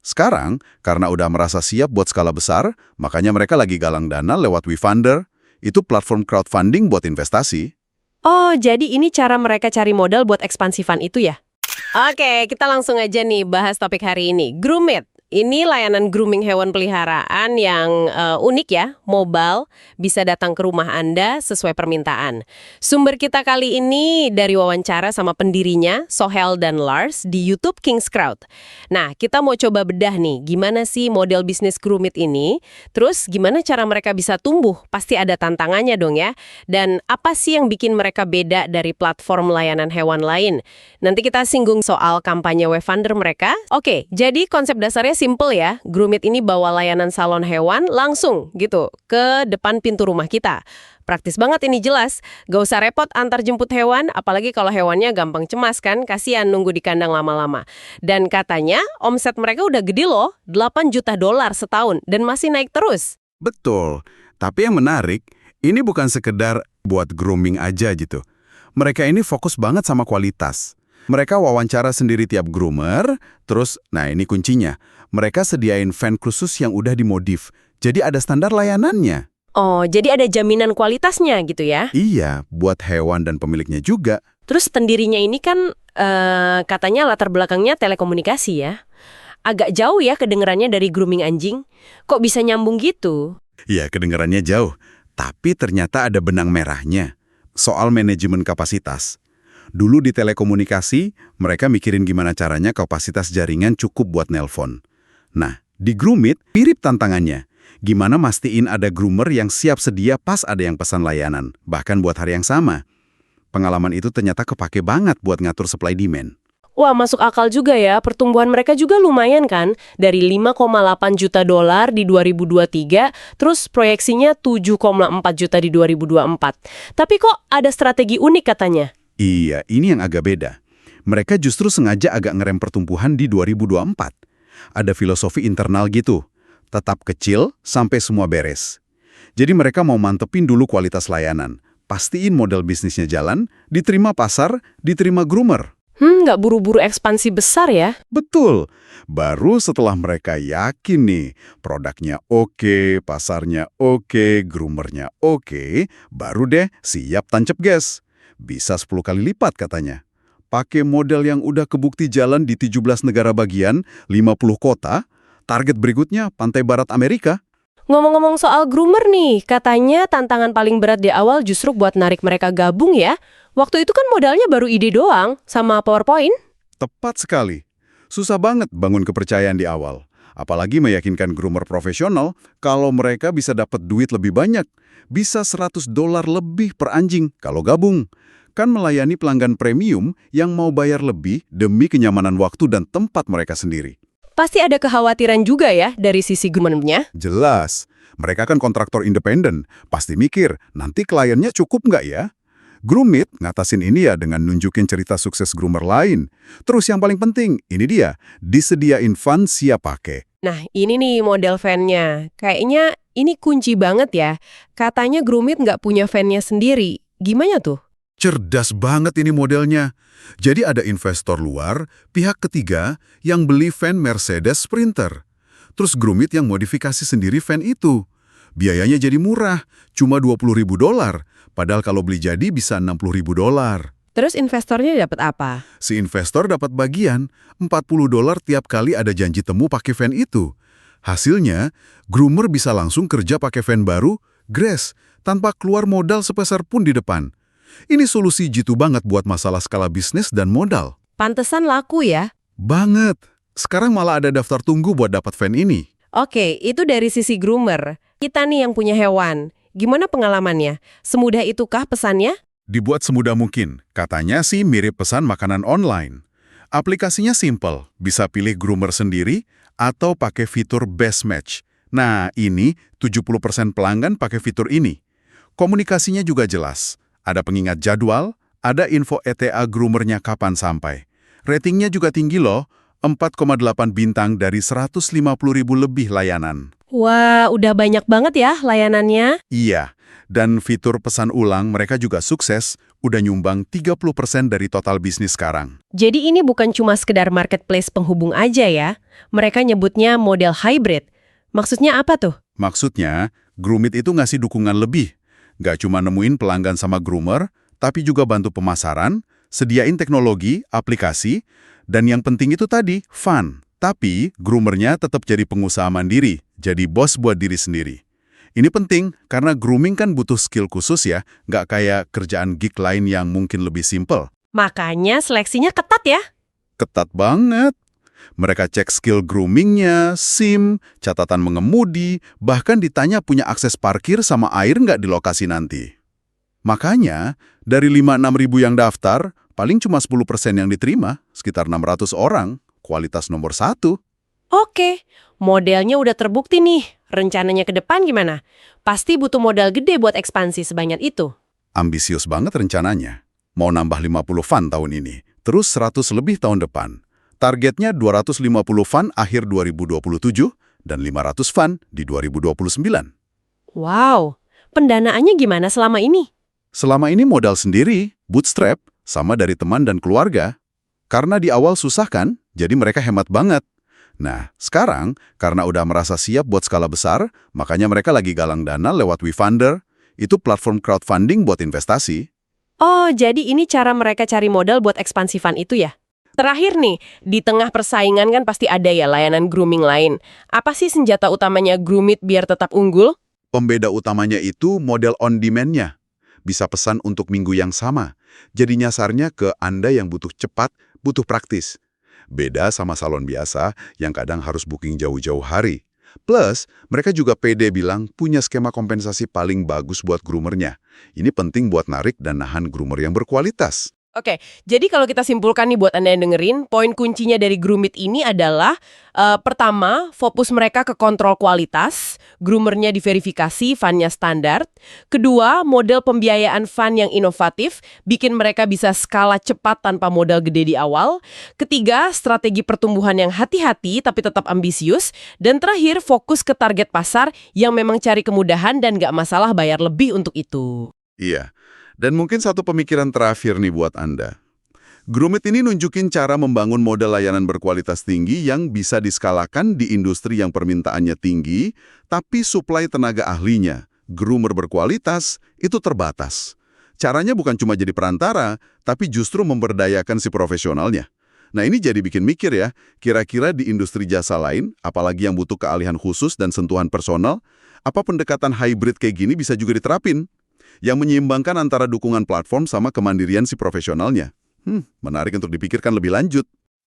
Sekarang, karena udah merasa siap buat skala besar, makanya mereka lagi galang dana lewat WeFunder. Itu platform crowdfunding buat investasi. Oh, jadi ini cara mereka cari modal buat ekspansi fund itu ya? Oke, kita langsung aja nih bahas topik hari ini. Groomit. Ini layanan grooming hewan peliharaan yang unik ya, mobile, bisa datang ke rumah Anda sesuai permintaan. Sumber kita kali ini dari wawancara sama pendirinya, Sohel dan Lars, di YouTube King's Crowd. Nah, kita mau coba bedah nih, gimana sih model bisnis Groomit ini, terus gimana cara mereka bisa tumbuh, pasti ada tantangannya dong ya, dan apa sih yang bikin mereka beda dari platform layanan hewan lain. Nanti kita singgung soal kampanye WeFunder mereka. Oke, jadi konsep dasarnya simple ya, Groomit ini bawa layanan salon hewan langsung gitu ke depan pintu rumah kita. Praktis banget ini jelas, gak usah repot antar jemput hewan, apalagi kalau hewannya gampang cemas kan, kasihan nunggu di kandang lama-lama. Dan katanya omset mereka udah gede loh, 8 juta dolar setahun dan masih naik terus. Betul. Tapi yang menarik, ini bukan sekedar buat grooming aja gitu. Mereka ini fokus banget sama kualitas. Mereka wawancara sendiri tiap groomer, terus, nah ini kuncinya, mereka sediain fan khusus yang udah dimodif, jadi ada standar layanannya. Oh, jadi ada jaminan kualitasnya gitu ya? Iya, buat hewan dan pemiliknya juga. Terus pendirinya ini kan katanya latar belakangnya telekomunikasi ya? Agak jauh ya kedengerannya dari grooming anjing. Kok bisa nyambung gitu? Iya, kedengarannya jauh, tapi ternyata ada benang merahnya. Soal manajemen kapasitas. Dulu di telekomunikasi, mereka mikirin gimana caranya kapasitas jaringan cukup buat nelpon. Nah, di Groomit, mirip tantangannya. Gimana mastiin ada groomer yang siap sedia pas ada yang pesan layanan, bahkan buat hari yang sama. Pengalaman itu ternyata kepake banget buat ngatur supply demand. Wah, masuk akal juga ya. Pertumbuhan mereka juga lumayan kan? Dari 5,8 juta dolar di 2023, terus proyeksinya 7,4 juta di 2024. Tapi kok ada strategi unik katanya? Iya, ini yang agak beda. Mereka justru sengaja agak ngerem pertumbuhan di 2024. Ada filosofi internal gitu. Tetap kecil sampai semua beres. Jadi mereka mau mantepin dulu kualitas layanan. Pastiin model bisnisnya jalan, diterima pasar, diterima groomer. Nggak buru-buru ekspansi besar ya? Betul. Baru setelah mereka yakin nih, produknya oke, pasarnya oke, groomernya oke, baru deh siap tancap gas. Bisa 10 kali lipat katanya. Pakai model yang udah kebukti jalan di 17 negara bagian, 50 kota, target berikutnya pantai barat Amerika. Ngomong-ngomong soal groomer nih, katanya tantangan paling berat di awal justru buat narik mereka gabung ya? Waktu itu kan modalnya baru ide doang, sama PowerPoint. Tepat sekali. Susah banget bangun kepercayaan di awal. Apalagi meyakinkan groomer profesional kalau mereka bisa dapat duit lebih banyak. Bisa $100 lebih per anjing kalau gabung. Kan melayani pelanggan premium yang mau bayar lebih demi kenyamanan waktu dan tempat mereka sendiri. Pasti ada kekhawatiran juga ya dari sisi groomernya. Jelas, mereka kan kontraktor independen. Pasti mikir, nanti kliennya cukup nggak ya? Groomit ngatasin ini ya dengan nunjukin cerita sukses groomer lain. Terus yang paling penting, ini dia, disediain fan siap pakai. Nah, ini nih model fan-nya. Kayaknya ini kunci banget ya. Katanya Groomit nggak punya fan-nya sendiri. Gimana tuh? Cerdas banget ini modelnya. Jadi ada investor luar, pihak ketiga, yang beli fan Mercedes Sprinter. Terus Groomit yang modifikasi sendiri fan itu. Biayanya jadi murah, cuma $20.000. Padahal kalau beli jadi bisa $60.000. Terus investornya dapat apa? Si investor dapat bagian, $40 tiap kali ada janji temu pakai fan itu. Hasilnya, groomer bisa langsung kerja pakai fan baru, grass, tanpa keluar modal sepeser pun di depan. Ini solusi jitu banget buat masalah skala bisnis dan modal. Pantesan laku ya? Banget. Sekarang malah ada daftar tunggu buat dapat fan ini. Oke, itu dari sisi groomer. Kita nih yang punya hewan. Gimana pengalamannya? Semudah itukah pesannya? Dibuat semudah mungkin. Katanya sih mirip pesan makanan online. Aplikasinya simple. Bisa pilih groomer sendiri atau pakai fitur Best Match. Nah, ini 70% pelanggan pakai fitur ini. Komunikasinya juga jelas. Ada pengingat jadwal, ada info ETA groomernya kapan sampai. Ratingnya juga tinggi loh, 4,8 bintang dari 150.000 lebih layanan. Wah, udah banyak banget ya layanannya. Iya, Dan fitur pesan ulang mereka juga sukses, udah nyumbang 30% dari total bisnis sekarang. Jadi ini bukan cuma sekedar marketplace penghubung aja ya. Mereka nyebutnya model hybrid. Maksudnya apa tuh? Maksudnya, Groomit itu ngasih dukungan lebih. Nggak cuma nemuin pelanggan sama groomer, tapi juga bantu pemasaran, sediain teknologi, aplikasi, dan yang penting itu tadi, fun. Tapi, groomernya tetap jadi pengusaha mandiri, jadi bos buat diri sendiri. Ini penting, karena grooming kan butuh skill khusus ya, nggak kayak kerjaan gig lain yang mungkin lebih simple. Makanya seleksinya ketat ya. Ketat banget. Mereka cek skill groomingnya, SIM, catatan mengemudi, bahkan ditanya punya akses parkir sama air nggak di lokasi nanti. Makanya, dari 5-6 ribu yang daftar, paling cuma 10% yang diterima, sekitar 600 orang, kualitas nomor 1. Oke, modelnya udah terbukti nih. Rencananya ke depan gimana? Pasti butuh modal gede buat ekspansi sebanyak itu. Ambisius banget rencananya. Mau nambah 50 fan tahun ini, terus 100 lebih tahun depan. Targetnya 250 fan akhir 2027 dan 500 fan di 2029. Wow, pendanaannya gimana selama ini? Selama ini modal sendiri, bootstrap, sama dari teman dan keluarga. Karena di awal susah kan, jadi mereka hemat banget. Nah, sekarang, karena udah merasa siap buat skala besar, makanya mereka lagi galang dana lewat WeFunder. Itu platform crowdfunding buat investasi. Oh, jadi ini cara mereka cari modal buat ekspansi fund itu ya? Terakhir nih, di tengah persaingan kan pasti ada ya layanan grooming lain. Apa sih senjata utamanya Groomit biar tetap unggul? Pembeda utamanya itu model on demand-nya. Bisa pesan untuk minggu yang sama. Jadi nyasarnya ke Anda yang butuh cepat, butuh praktis. Beda sama salon biasa yang kadang harus booking jauh-jauh hari. Plus, mereka juga pede bilang punya skema kompensasi paling bagus buat groomernya. Ini penting buat narik dan nahan groomer yang berkualitas. Oke, jadi kalau kita simpulkan nih buat Anda yang dengerin, poin kuncinya dari Groomit ini adalah pertama, fokus mereka ke kontrol kualitas, groomernya diverifikasi, funnya standar. Kedua, model pembiayaan fund yang inovatif, bikin mereka bisa skala cepat tanpa modal gede di awal. Ketiga, strategi pertumbuhan yang hati-hati tapi tetap ambisius. Dan terakhir, fokus ke target pasar yang memang cari kemudahan dan nggak masalah bayar lebih untuk itu. Iya. Dan mungkin satu pemikiran terakhir nih buat Anda. Groomit ini nunjukin cara membangun model layanan berkualitas tinggi yang bisa diskalakan di industri yang permintaannya tinggi, tapi suplai tenaga ahlinya, groomer berkualitas, itu terbatas. Caranya bukan cuma jadi perantara, tapi justru memberdayakan si profesionalnya. Nah ini jadi bikin mikir ya, kira-kira di industri jasa lain, apalagi yang butuh keahlian khusus dan sentuhan personal, apa pendekatan hybrid kayak gini bisa juga diterapin? Yang menyeimbangkan antara dukungan platform sama kemandirian si profesionalnya. Menarik untuk dipikirkan lebih lanjut.